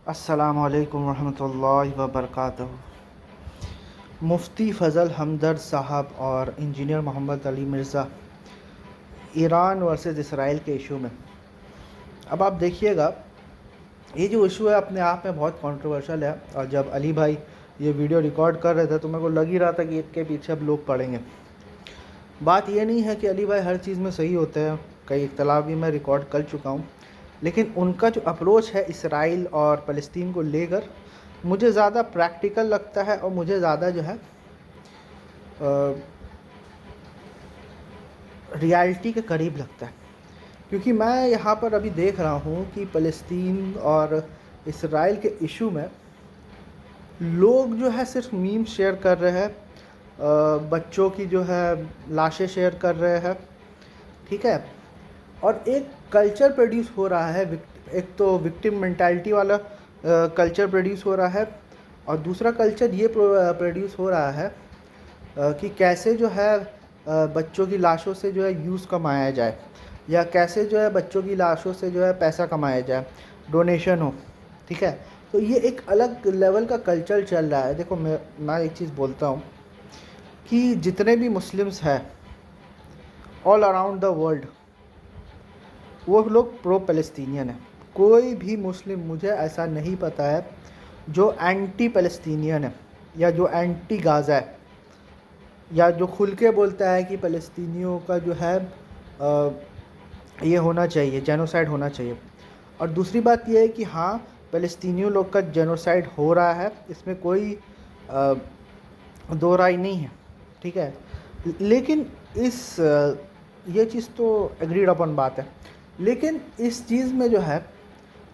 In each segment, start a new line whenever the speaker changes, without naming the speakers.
السلام علیکم ورحمۃ اللہ وبرکاتہ۔ مفتی فضل ہمدرد صاحب اور انجینئر محمد علی مرزا ایران ورسز اسرائیل کے ایشو میں۔ اب آپ دیکھیے گا، یہ جو ایشو ہے اپنے آپ میں بہت کنٹروورشل ہے، اور جب علی بھائی یہ ویڈیو ریکارڈ کر رہے تھے تو میرے کو لگ ہی رہا تھا کہ اس کے پیچھے اب لوگ پڑیں گے۔ بات یہ نہیں ہے کہ علی بھائی ہر چیز میں صحیح ہوتے ہیں، کئی اختلاف بھی میں ریکارڈ کر چکا ہوں، لیکن ان کا جو اپروچ ہے اسرائیل اور فلسطین کو لے کر مجھے زیادہ پریکٹیکل لگتا ہے، اور مجھے زیادہ جو ہے ریالٹی کے قریب لگتا ہے، کیونکہ میں یہاں پر ابھی دیکھ رہا ہوں کہ فلسطین اور اسرائیل کے ایشو میں لوگ جو ہے صرف میم شیئر کر رہے ہیں، بچوں کی جو ہے لاشیں شیئر کر رہے ہیں، ٹھیک ہے، اور ایک کلچر پروڈیوس ہو رہا ہے، ایک تو وکٹم مینٹالٹی والا کلچر پروڈیوس ہو رہا ہے، اور دوسرا کلچر یہ پروڈیوس ہو رہا ہے کہ کیسے جو ہے بچوں کی لاشوں سے جو ہے یوز کمایا جائے، یا کیسے جو ہے بچوں کی لاشوں سے جو ہے پیسہ کمایا جائے، ڈونیشن ہو، ٹھیک ہے۔ تو یہ ایک الگ لیول کا کلچر چل رہا ہے۔ دیکھو میں ایک چیز بولتا ہوں کہ جتنے بھی مسلمس ہیں آل اراؤنڈ دا ورلڈ، وہ لوگ پرو فلسطینین ہیں۔ کوئی بھی مسلم مجھے ایسا نہیں پتہ ہے جو اینٹی فلسطینین ہے، یا جو اینٹی غازہ ہے، یا جو کھل کے بولتا ہے کہ فلسطینیوں کا جو ہے یہ ہونا چاہیے، جینوسائیڈ ہونا چاہیے۔ اور دوسری بات یہ ہے کہ ہاں، فلسطینیوں لوگ کا جینوسائیڈ ہو رہا ہے، اس میں کوئی دو رائے نہیں ہے، ٹھیک ہے، لیکن یہ چیز تو ایگریڈ اپن بات ہے، لیکن اس چیز میں جو ہے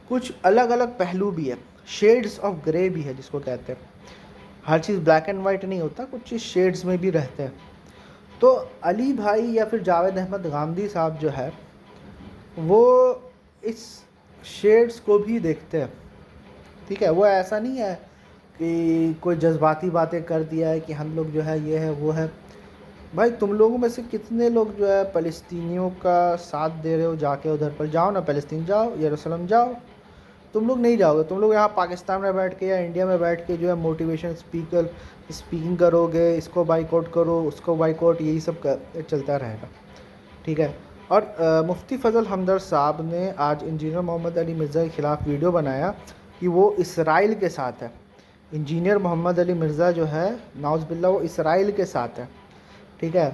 کچھ الگ الگ پہلو بھی ہے، شیڈز آف گرے بھی ہے جس کو کہتے ہیں۔ ہر چیز بلیک اینڈ وائٹ نہیں ہوتا، کچھ چیز شیڈز میں بھی رہتے ہیں۔ تو علی بھائی یا پھر جاوید احمد غامدی صاحب جو ہے وہ اس شیڈز کو بھی دیکھتے ہیں، ٹھیک ہے۔ وہ ایسا نہیں ہے کہ کوئی جذباتی باتیں کر دیا ہے کہ ہم لوگ جو ہے یہ ہے وہ ہے۔ بھائی تم لوگوں میں سے کتنے لوگ جو ہے فلسطینیوں کا ساتھ دے رہے ہو؟ جا کے ادھر پر جاؤ نا، فلسطین جاؤ، یروشلم جاؤ۔ تم لوگ نہیں جاؤ گے، تم لوگ یہاں پاکستان میں بیٹھ کے یا انڈیا میں بیٹھ کے جو ہے موٹیویشن اسپیکنگ کرو گے، اس کو بائیکاٹ کرو، اس کو بائیکاٹ، یہی سب چلتا رہے گا، ٹھیک ہے۔ اور مفتی فضل ہمدرد صاحب نے آج انجینئر محمد علی مرزا کے خلاف ویڈیو بنایا کہ وہ اسرائیل کے ساتھ ہے۔ انجینئر محمد علی مرزا جو ہے نعوذ باللہ وہ اسرائیل کے ساتھ ہے، ٹھیک ہے۔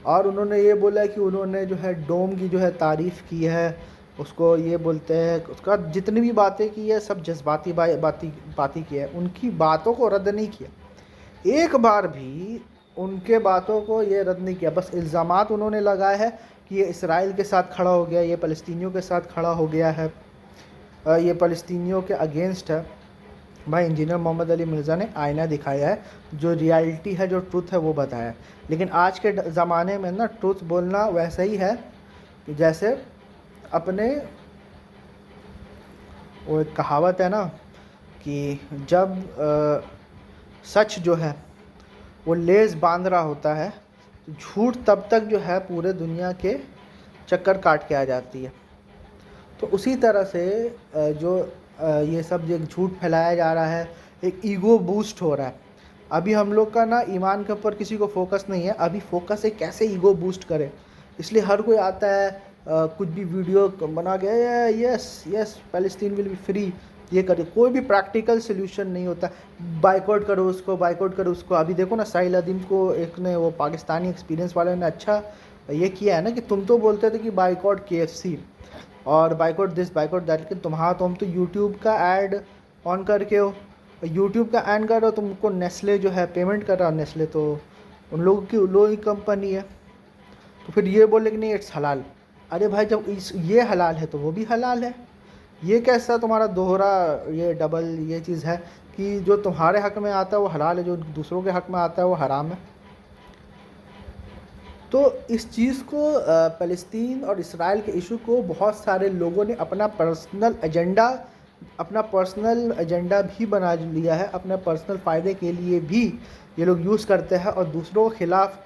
اور انہوں نے یہ بولا کہ انہوں نے جو ہے ڈوم کی جو ہے تعریف کی ہے، اس کو یہ بولتے ہیں، اس کا جتنی بھی باتیں کی ہے سب جذباتی باتیں کی ہے، ان کی باتوں کو رد نہیں کیا، ایک بار بھی ان کے باتوں کو یہ رد نہیں کیا، بس الزامات انہوں نے لگائے ہیں کہ یہ اسرائیل کے ساتھ کھڑا ہو گیا، یہ فلسطینیوں کے ساتھ کھڑا ہو گیا ہے، یہ فلسطینیوں کے اگینسٹ ہے۔ بھائی انجینئر محمد علی مرزا نے آئینہ دکھایا ہے، جو ریالٹی ہے، جو ٹروتھ ہے وہ بتایا ہے، لیکن آج کے زمانے میں نا ٹروتھ بولنا ویسا ہی ہے کہ جیسے اپنے، وہ ایک کہاوت ہے نا کہ جب سچ جو ہے وہ لیز باندھ رہا ہوتا ہے تو جھوٹ تب تک جو ہے پورے دنیا کے چکر کاٹ کے آ جاتی ہے۔ تو اسی طرح سے جو یہ سب ایک جھوٹ پھیلایا جا رہا ہے، ایک ایگو بوسٹ ہو رہا ہے۔ ابھی ہم لوگ کا نا ایمان کے اوپر کسی کو فوکس نہیں ہے، ابھی فوکس ہے کیسے ایگو بوسٹ کرے، اس لیے ہر کوئی آتا ہے کچھ بھی ویڈیو بنا کے یس فلسطین ول بی فری، یہ کرے، کوئی بھی پریکٹیکل سلیوشن نہیں ہوتا۔ بائیکاٹ کرو اس کو، بائیکاٹ کرو اس کو۔ ابھی دیکھو نا ساحل ادیم کو ایک نے، وہ پاکستانی ایکسپیرینس والے نے اچھا یہ کیا ہے نا کہ تم تو بولتے تھے کہ بائیکاٹ KFC اور بائیکاٹ دس بائیکاٹ دیٹ، لیکن تم تو یوٹیوب کا ایڈ آن کر کے ہو، یوٹیوب کا ایڈ کر رہے ہو، تم کو نیسلے جو ہے پیمنٹ کر رہا، نیسلے تو ان لوگوں کی لوگوں کی کمپنی ہے، تو پھر یہ بولے کہ نہیں اٹس حلال۔ ارے بھائی جب یہ حلال ہے تو وہ بھی حلال ہے، یہ کیسا تمہارا دوہرا یہ ڈبل یہ چیز ہے کہ جو تمہارے حق میں آتا ہے وہ حلال ہے، جو دوسروں کے حق میں آتا ہے وہ حرام ہے۔ تو اس چیز کو فلسطین اور اسرائیل کے ایشو کو بہت سارے لوگوں نے اپنا پرسنل ایجنڈا بھی بنا لیا ہے، اپنے پرسنل فائدے کے لیے بھی یہ لوگ یوز کرتے ہیں، اور دوسروں کے خلاف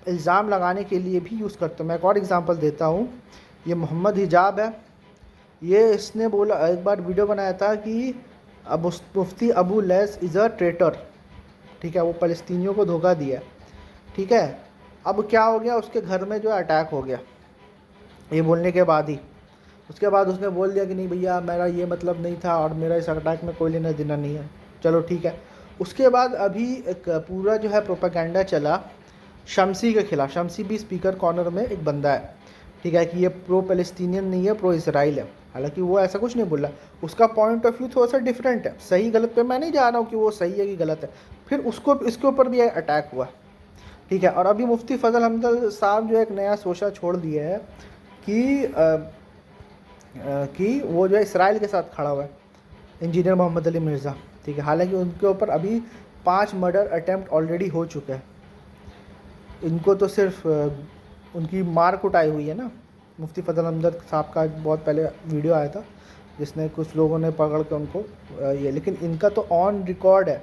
الزام لگانے کے لیے بھی یوز کرتے ہیں۔ میں ایک اور ایگزامپل دیتا ہوں، یہ محمد حجاب ہے، یہ اس نے بولا، ایک بار ویڈیو بنایا تھا کہ مفتی ابو لیث از اے ٹریٹر، ٹھیک ہے، وہ فلسطینیوں کو دھوکہ دیا، ٹھیک ہے. اب کیا ہو گیا، اس کے گھر میں جو ہے اٹیک ہو گیا یہ بولنے کے بعد ہی. اس کے بعد اس نے بول دیا کہ نہیں بھیا میرا یہ مطلب نہیں تھا اور میرا اس اٹیک میں کوئی لینا دینا نہیں ہے. چلو ٹھیک ہے. اس کے بعد ابھی ایک پورا جو ہے پروپیگنڈا چلا شمسی کے خلاف. شمسی بھی اسپیکر کارنر میں ایک بندہ ہے، ٹھیک ہے، کہ یہ پرو فلسطینین نہیں ہے، پرو اسرائیل ہے. حالانکہ وہ ایسا کچھ نہیں بولا، اس کا پوائنٹ آف ویو تھوڑا سا ڈفرینٹ ہے. صحیح غلط پہ میں نہیں جا رہا ہوں کہ وہ صحیح ہے کہ غلط ہے. پھر اس کے اوپر بھی اٹیک ہوا، ٹھیک ہے. اور ابھی مفتی فضل حمد صاحب جو ایک نیا سوچا چھوڑ دیا ہے کہ وہ جو ہے اسرائیل کے ساتھ کھڑا ہوا ہے، انجینئر محمد علی مرزا، ٹھیک ہے. حالانکہ ان کے اوپر ابھی 5 مرڈر اٹیمپٹ آلریڈی ہو چکے ہیں. ان کو تو صرف ان کی مار کٹائی ہوئی ہے نا. مفتی فضل حمد صاحب کا بہت پہلے ویڈیو آیا تھا جس نے کچھ لوگوں نے پکڑ کے ان کو لیکن ان کا تو آن ریکارڈ ہے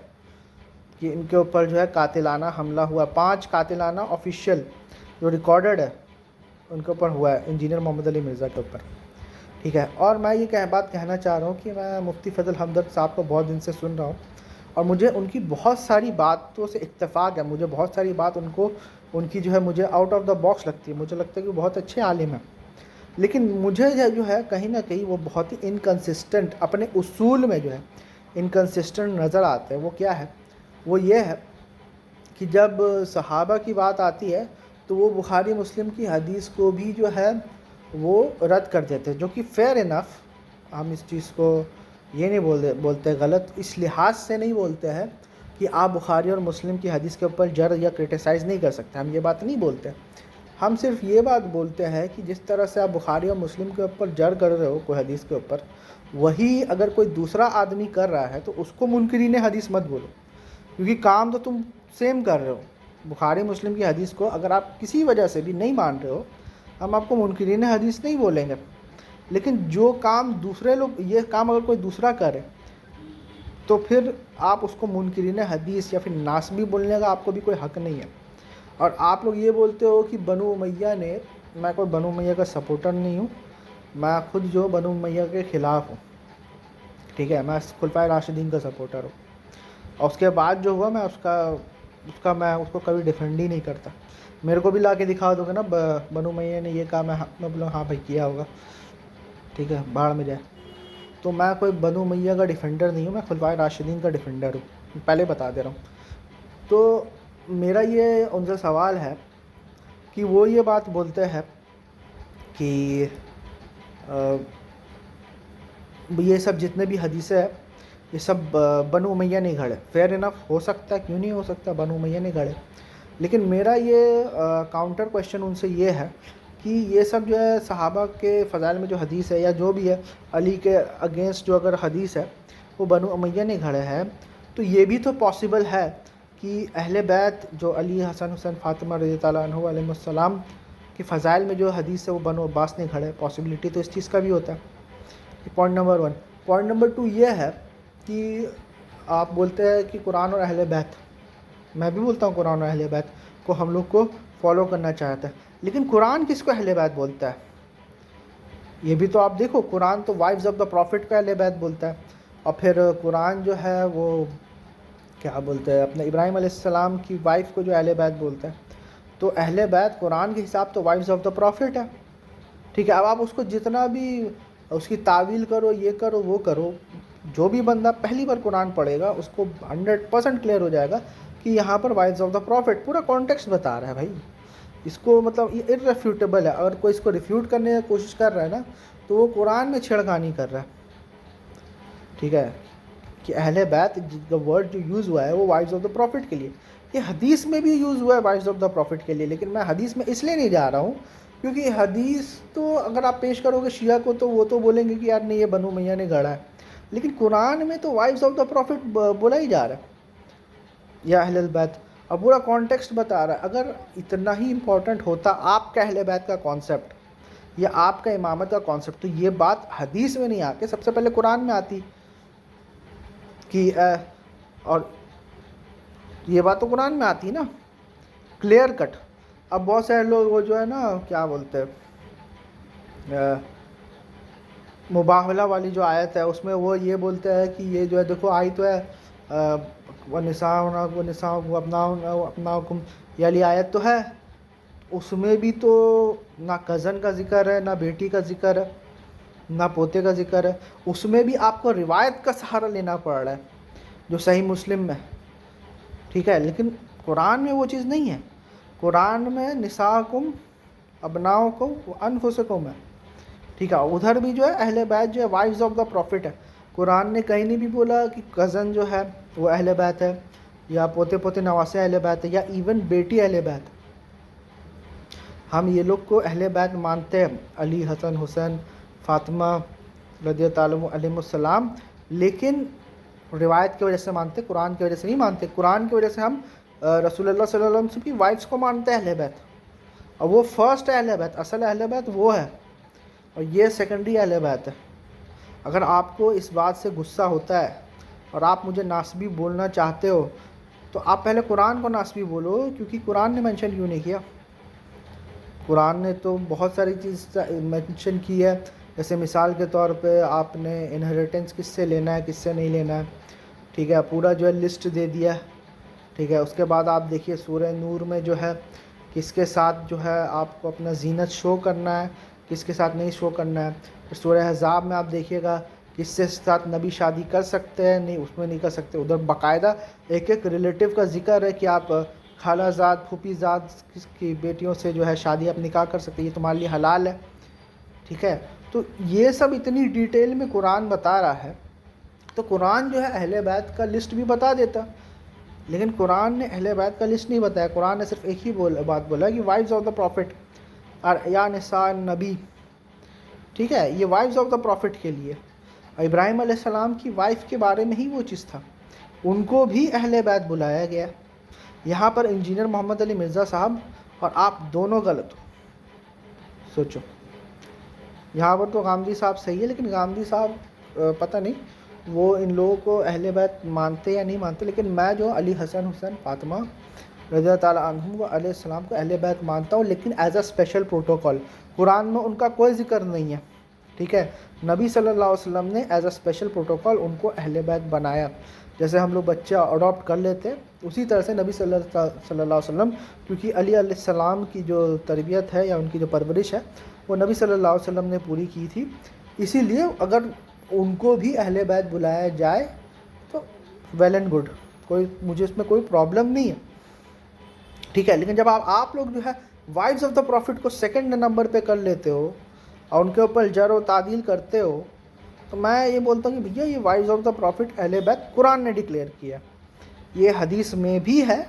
کہ ان کے اوپر جو ہے قاتلانہ حملہ ہوا. 5 قاتلانہ آفیشیل جو ریکارڈڈ ہے ان کے اوپر ہوا ہے، انجینئر محمد علی مرزا کے اوپر، ٹھیک ہے. اور میں یہ بات کہنا چاہ رہا ہوں کہ میں مفتی فضل حمد صاحب کو بہت دن سے سن رہا ہوں اور مجھے ان کی بہت ساری باتوں سے اتفاق ہے. مجھے بہت ساری بات ان کی جو ہے مجھے آؤٹ آف دا باکس لگتی ہے. مجھے لگتا ہے کہ وہ بہت اچھے عالم ہیں، لیکن مجھے جو ہے کہیں نہ کہیں وہ بہت ہی انکنسسٹنٹ، اپنے اصول میں جو ہے انکنسسٹنٹ نظر آتے ہیں. وہ کیا ہے؟ وہ یہ ہے کہ جب صحابہ کی بات آتی ہے تو وہ بخاری مسلم کی حدیث کو بھی جو ہے وہ رد کر دیتے ہیں، جو کہ فیئر انف. ہم اس چیز کو یہ نہیں بولتے غلط، اس لحاظ سے نہیں بولتے ہیں کہ آپ بخاری اور مسلم کی حدیث کے اوپر جر یا کرٹیسائز نہیں کر سکتے. ہم یہ بات نہیں بولتے. ہم صرف یہ بات بولتے ہیں کہ جس طرح سے آپ بخاری اور مسلم کے اوپر جر کر رہے ہو کوئی حدیث کے اوپر، وہی اگر کوئی دوسرا آدمی کر رہا ہے تو اس کو منکرین حدیث مت بولو، کیونکہ کام تو تم سیم کر رہے ہو. بخاری مسلم کی حدیث کو اگر آپ کسی وجہ سے بھی نہیں مان رہے ہو، ہم آپ کو منکرین حدیث نہیں بولیں گے. لیکن جو کام دوسرے لوگ، یہ کام اگر کوئی دوسرا کرے تو پھر آپ اس کو منکرین حدیث یا پھر ناسبی بولنے کا آپ کو بھی کوئی حق نہیں ہے. اور آپ لوگ یہ بولتے ہو کہ بنو امیہ نے، میں کوئی بنو امیہ کا سپورٹر نہیں ہوں، میں خود جو بنو امیہ کے خلاف ہوں، ٹھیک ہے. میں خلفائے راشدین کا سپورٹر ہوں اور اس کے بعد جو ہوا میں اس کو کبھی ڈیفینڈ ہی نہیں کرتا. میرے کو بھی لا کے دکھا دو گے نا بنو امیہ نے یہ کہا، میں بولوں ہاں بھائی کیا ہوگا، ٹھیک ہے، باہر میں جائے. تو میں کوئی بنو امیہ کا ڈیفینڈر نہیں ہوں، میں خلفائے راشدین کا ڈیفینڈر ہوں، پہلے بتا دے رہا ہوں. تو میرا یہ ان سے سوال ہے کہ وہ یہ بات بولتے ہیں کہ یہ سب جتنے بھی حدیثیں ہیں یہ سب بنو امیہ نہیں گھڑے. فیئر انف، ہو سکتا ہے، کیوں نہیں ہو سکتا، بنو امیہ نہیں گھڑے. لیکن میرا یہ کاؤنٹر کویشچن ان سے یہ ہے کہ یہ سب جو ہے صحابہ کے فضائل میں جو حدیث ہے یا جو بھی ہے، علی کے اگینسٹ جو اگر حدیث ہے وہ بنو امیہ نے گھڑے ہیں، تو یہ بھی تو پاسبل ہے کہ اہل بیت جو علی، حسن، حسین، فاطمہ رضی اللہ عنہ علیہ السلام کے فضائل میں جو حدیث ہے وہ بنو عباس نے گھڑے. پاسبلٹی تو اس چیز کا بھی ہوتا ہے. Point number 1. پوائنٹ نمبر 2 یہ ہے کہ آپ بولتے ہیں کہ قرآن اور اہل بیت، میں بھی بولتا ہوں قرآن اور اہل بیت کو ہم لوگ کو فالو کرنا چاہتا ہے، لیکن قرآن کس کو اہل بیت بولتا ہے؟ یہ بھی تو آپ دیکھو. قرآن تو وائفز آف دا پروفٹ کو اہل بیت بولتا ہے، اور پھر قرآن جو ہے وہ کیا بولتے ہیں اپنے ابراہیم علیہ السلام کی وائف کو جو اہل بیت بولتا ہے. تو اہل بیت قرآن کے حساب تو وائفز آف دا پروفٹ ہے، ٹھیک ہے. اب آپ اس کو جتنا بھی اس کی تعویل کرو، یہ کرو وہ کرو، جو بھی بندہ پہلی بار قرآن پڑھے گا اس کو 100% کلیئر ہو جائے گا کہ یہاں پر وائفز آف دا پروفٹ پورا کانٹیکسٹ بتا رہا ہے بھائی. اس کو مطلب یہ ارریفیوٹیبل ہے. اگر کوئی اس کو ریفیوٹ کرنے کی کوشش کر رہا ہے نا تو وہ قرآن میں چھیڑخانی کر رہا ہے، ٹھیک ہے. کہ اہل بیت کا ورڈ جو یوز ہوا ہے وہ وائفز آف دا پروفٹ کے لیے، یہ حدیث میں بھی یوز ہوا ہے وائفز آف دا پروفٹ کے لیے. لیکن میں حدیث میں اس لیے نہیں جا رہا ہوں کیونکہ حدیث تو اگر آپ پیش کرو گے شیعہ کو تو وہ تو بولیں گے کہ یار نہیں یہ بنو امیہ نے گھڑا ہے. لیکن قرآن میں تو وائفز آف دا پروفٹ بولا ہی جا رہا ہے یا اہل البیت. اب پورا کانٹیکسٹ بتا رہا ہے. اگر اتنا ہی امپورٹنٹ ہوتا آپ کا اہل بیت کا کانسیپٹ یا آپ کا امامت کا کانسیپٹ، تو یہ بات حدیث میں نہیں آ کے سب سے پہلے قرآن میں آتی کہ اور یہ بات تو قرآن میں آتی نا کلیئر کٹ. اب بہت سارے لوگ وہ جو ہے نا کیا بولتے ہیں مباہلہ والی جو آیت ہے اس میں وہ یہ بولتے ہیں کہ یہ جو ہے دیکھو آئی تو ہے وَنِسَاؤُنَا أَبْنَاؤُكُمْ، یہ والی آیت تو ہے، اس میں بھی تو نہ کزن کا ذکر ہے، نہ بیٹی کا ذکر ہے، نہ پوتے کا ذکر ہے، اس میں بھی آپ کو روایت کا سہارا لینا پڑ رہا ہے جو صحیح مسلم میں، ٹھیک ہے، لیکن قرآن میں وہ چیز نہیں ہے۔ قرآن میں نساءکم ابناؤکم وانفسکم ہے، ٹھیک ہے، ادھر بھی جو ہے اہل بیت جو ہے وائفز آف دا پروفٹ ہے۔ قرآن نے کہیں نہیں بھی بولا کہ کزن جو ہے وہ اہل بیت ہے، یا پوتے پوتے نواسے اہل بیت ہے، یا ایون بیٹی اہل بیت ہے۔ ہم یہ لوگ کو اہل بیت مانتے ہیں، علی، حسن، حسین، فاطمہ رضی اللہ عنہ علیہ السلام، لیکن روایت کی وجہ سے مانتے، قرآن کی وجہ سے نہیں مانتے۔ قرآن کی وجہ سے ہم رسول اللہ صلی اللہ علیہ وسلم کی وائفز کو مانتے ہیں اہل بیت، اور وہ فرسٹ اہل بیت، اصل اہل بیت وہ ہے، اور یہ سیکنڈری اہل بیت ہے۔ اگر آپ کو اس بات سے غصہ ہوتا ہے اور آپ مجھے ناسبی بولنا چاہتے ہو تو آپ پہلے قرآن کو ناسبی بولو، کیونکہ قرآن نے مینشن کیوں نہیں کیا؟ قرآن نے تو بہت ساری چیز مینشن کی ہے، جیسے مثال کے طور پہ آپ نے انہیریٹنس کس سے لینا ہے، کس سے نہیں لینا ہے، ٹھیک ہے، پورا جو ہے لسٹ دے دیا ہے، ٹھیک ہے۔ اس کے بعد آپ دیکھیے سورہ نور میں جو ہے کس کے ساتھ جو ہے آپ کو اپنا زینت شو کرنا ہے، کس کے ساتھ نہیں شو کرنا ہے۔ پھر سورہ احزاب میں آپ دیکھیے گا کس سے ساتھ نبی شادی کر سکتے ہیں، نہیں اس میں نہیں کر سکتے، ادھر باقاعدہ ایک ایک ریلیٹیو کا ذکر ہے کہ آپ خالہ زاد، پھوپھی زاد کی بیٹیوں سے جو ہے شادی آپ نکاح کر سکتے ہیں، یہ تمہارے لیے حلال ہے، ٹھیک ہے۔ تو یہ سب اتنی ڈیٹیل میں قرآن بتا رہا ہے، تو قرآن جو ہے اہل بیت کا لسٹ بھی بتا دیتا، لیکن قرآن نے اہل بیت کا لسٹ نہیں بتایا۔ قرآن نے صرف ایک ہی بات بولا کہ وائفز آف دا پروفٹ اور یا نساء النبی، ٹھیک ہے، یہ وائفز آف دا پروفٹ کے لیے۔ ابراہیم علیہ السلام کی وائف کے بارے میں ہی وہ چیز تھا، ان کو بھی اہل بیت بلایا گیا۔ یہاں پر انجینئر محمد علی مرزا صاحب اور آپ دونوں غلط ہو، سوچو۔ یہاں پر تو غامدی صاحب صحیح ہے، لیکن غامدی صاحب پتہ نہیں وہ ان لوگوں کو اہل بیت مانتے یا نہیں مانتے، لیکن میں جو علی، حسن، حسین، فاطمہ رضی اللہ تعالیٰ عنہم و علیہ السلام کو اہل بیت مانتا ہوں، لیکن ایز اے اسپیشل پروٹوکول۔ قرآن میں ان کا کوئی ذکر نہیں ہے، ٹھیک ہے، نبی صلی اللہ علیہ وسلم نے as a special protocol in کو اہل بیت بنایا۔ جیسے ہم لوگ بچہ اڈاپٹ کر لیتے، اسی طرح سے نبی صلی اللہ علیہ وسلم، کیونکہ علی علیہ السلام کی جو تربیت ہے یا ان کی جو پرورش ہے وہ نبی صلی اللہ علیہ وسلم نے پوری کی تھی، اسی لیے اگر ان کو بھی اہل بیت بلایا جائے تو ویل اینڈ گڈ، مجھے اس میں کوئی پرابلم نہیں ہے، ٹھیک ہے۔ لیکن جب آپ لوگ جو ہے وائفز آف دا پروفٹ کو سیکنڈ نمبر پہ کر لیتے ہو اور ان کے اوپر جر و تعدیل کرتے ہو، تو میں یہ بولتا ہوں کہ بھیا یہ وائفز آف دا پروفٹ اہل بیت قرآن نے ڈکلیئر کیا، یہ حدیث میں بھی ہے،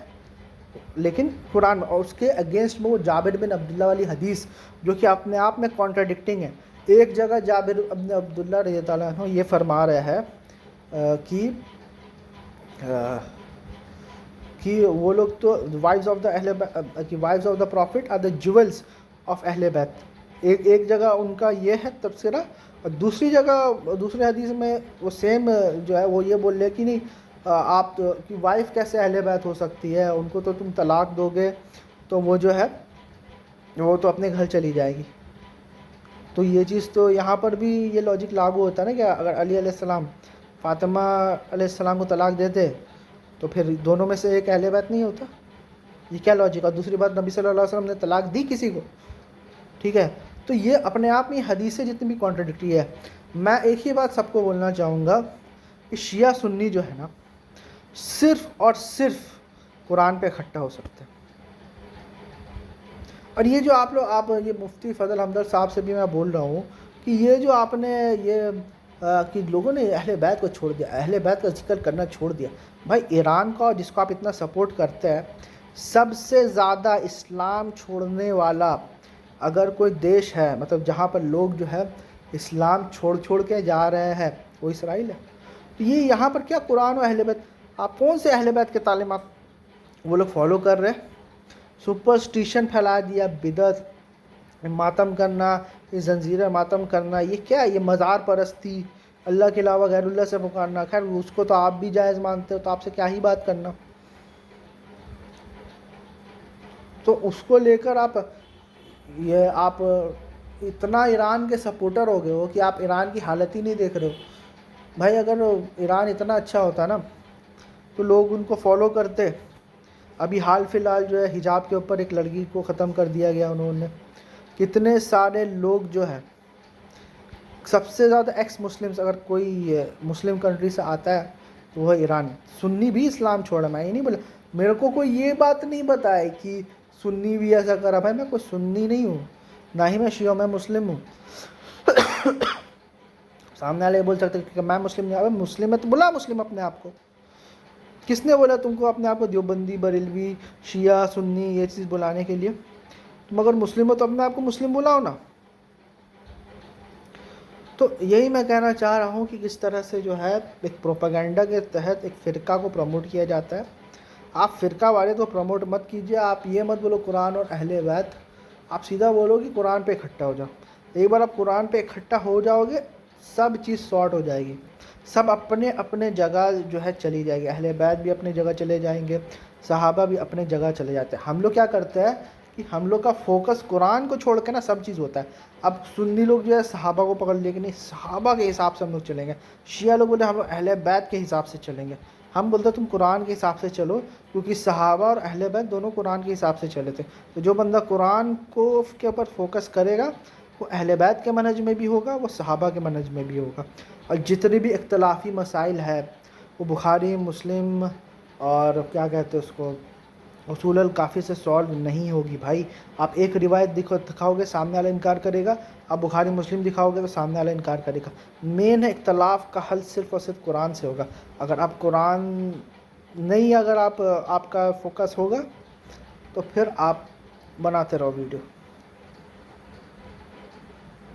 لیکن قرآن اور اس کے اگینسٹ میں وہ جابر بن عبداللہ والی حدیث جو کہ اپنے آپ میں کانٹراڈکٹنگ ہے۔ ایک جگہ جابر بن عبداللہ رضی اللہ عنہ یہ فرما رہا ہے کہ وہ لوگ تو wives of the prophet are the jewels of اہل بیت۔ ایک جگہ ان کا یہ ہے تبصرہ، اور دوسری جگہ دوسرے حدیث میں وہ سیم جو ہے وہ یہ بول رہے کہ نہیں، آپ کی وائف کیسے اہل بیت ہو سکتی ہے، ان کو تو تم طلاق دو گے تو وہ جو ہے وہ تو اپنے گھر چلی جائے گی۔ تو یہ چیز تو یہاں پر بھی یہ لاجک لاگو ہوتا ہے نا کہ اگر علی علیہ السلام فاطمہ علیہ السلام کو طلاق دیتے تو پھر دونوں میں سے ایک اہل بیت نہیں ہوتا، یہ کیا لاجک؟ اور دوسری بات نبی صلی اللہ علیہ وسلم نے طلاق دی کسی کو، ٹھیک ہے۔ تو یہ اپنے آپ میں حدیثیں جتنی بھی کانٹراڈکٹری ہے۔ میں ایک ہی بات سب کو بولنا چاہوں گا کہ شیعہ سنی جو ہے نا صرف اور صرف قرآن پہ اکٹھا ہو سکتے ہیں، اور یہ جو آپ یہ مفتی فضل حمدرد صاحب سے بھی میں بول رہا ہوں کہ یہ جو آپ نے یہ کہ لوگوں نے اہل بیت کو چھوڑ دیا، اہل بیت کا ذکر کرنا چھوڑ دیا۔ بھائی ایران کا جس کو آپ اتنا سپورٹ کرتے ہیں، سب سے زیادہ اسلام چھوڑنے والا اگر کوئی دیش ہے، مطلب جہاں پر لوگ جو ہے اسلام چھوڑ کے جا رہے ہیں، وہ اسرائیل ہے۔ تو یہ یہاں پر کیا قرآن و اہل بیت، آپ کون سے اہل بیت کے تعلیمات وہ لوگ فالو کر رہے ہیں؟ سپرسٹیشن پھیلا دیا، بدعت، ماتم کرنا، یہ زنجیر ماتم کرنا، یہ کیا ہے؟ یہ مزار پرستی، اللہ کے علاوہ غیر اللہ سے پکارنا۔ خیر اس کو تو آپ بھی جائز مانتے ہو، تو آپ سے کیا ہی بات کرنا۔ تو اس کو لے کر آپ اتنا ایران کے سپورٹر ہو گئے ہو کہ آپ ایران کی حالت ہی نہیں دیکھ رہے ہو. بھائی اگر ایران اتنا اچھا ہوتا نا تو لوگ ان کو فالو کرتے. ابھی حال فی الحال جو ہے حجاب کے اوپر ایک لڑکی کو ختم کر دیا گیا انہوں نے. کتنے سارے لوگ جو ہے سب سے زیادہ ایکس مسلمس اگر کوئی مسلم کنٹری سے آتا ہے تو وہ ایران. سنی بھی اسلام چھوڑا, میں یہ نہیں بولا, میرے کو کوئی یہ بات نہیں بتائے کہ سنی بھی ایسا کرا. بھائی میں کوئی سنی نہیں ہوں, نہ ہی میں شیعہ, میں مسلم ہوں. سامنے والے بول سکتے کہ میں مسلم نہیں. ابھی مسلم ہے تو بلا مسلم اپنے آپ کو. کس نے بولا تم کو اپنے آپ کو دیوبندی, بریلوی, شیعہ, سنی یہ چیز بلانے کے لیے؟ تم اگر مسلم ہو تو اپنے آپ کو مسلم بلاؤ نا. تو یہی میں کہنا چاہ رہا ہوں کہ کس طرح سے جو ہے ایک پروپیگنڈا کے تحت ایک فرقہ کو پروموٹ کیا جاتا ہے. آپ فرقہ والے تو پروموٹ مت کیجیے. آپ یہ مت بولو قرآن اور اہل بیت, آپ سیدھا بولو کہ قرآن پہ اکٹھا ہو جاؤ. ایک بار آپ قرآن پہ اکٹھا ہو جاؤ گے سب چیز سارٹ ہو جائے گی. سب اپنے اپنے جگہ جو ہے چلی جائے گی. اہل بیت بھی اپنے جگہ چلے جائیں گے, صحابہ بھی اپنے جگہ چلے جاتے ہیں. ہم لوگ کیا کرتے ہیں کہ ہم لوگ کا فوکس قرآن کو چھوڑ کے نا سب چیز ہوتا ہے. اب سنی لوگ جو ہے صحابہ کو پکڑ لے کہ نہیں صحابہ کے حساب سے ہم لوگ چلیں گے. شیعہ لوگ بولے ہم لوگ اہل بیت کے حساب سے چلیں گے. ہم بولتے تم قرآن کے حساب سے چلو, کیونکہ صحابہ اور اہل بیت دونوں قرآن کے حساب سے چلے تھے. تو جو بندہ قرآن کو کے اوپر فوکس کرے گا وہ اہل بیت کے منہج میں بھی ہوگا, وہ صحابہ کے منہج میں بھی ہوگا. اور جتنے بھی اختلافی مسائل ہے وہ بخاری, مسلم اور کیا کہتے ہیں اس کو, اصول الکافی سے سالو نہیں ہوگی. بھائی آپ ایک روایت دکھاؤ گے سامنے والا انکار کرے گا, آپ بخاری مسلم دکھاؤ گے تو سامنے والا انکار کرے گا. مین اختلاف کا حل صرف اور صرف قرآن سے ہوگا. اگر آپ قرآن نہیں, اگر آپ کا فوکس ہوگا تو پھر آپ بناتے رہو ویڈیو.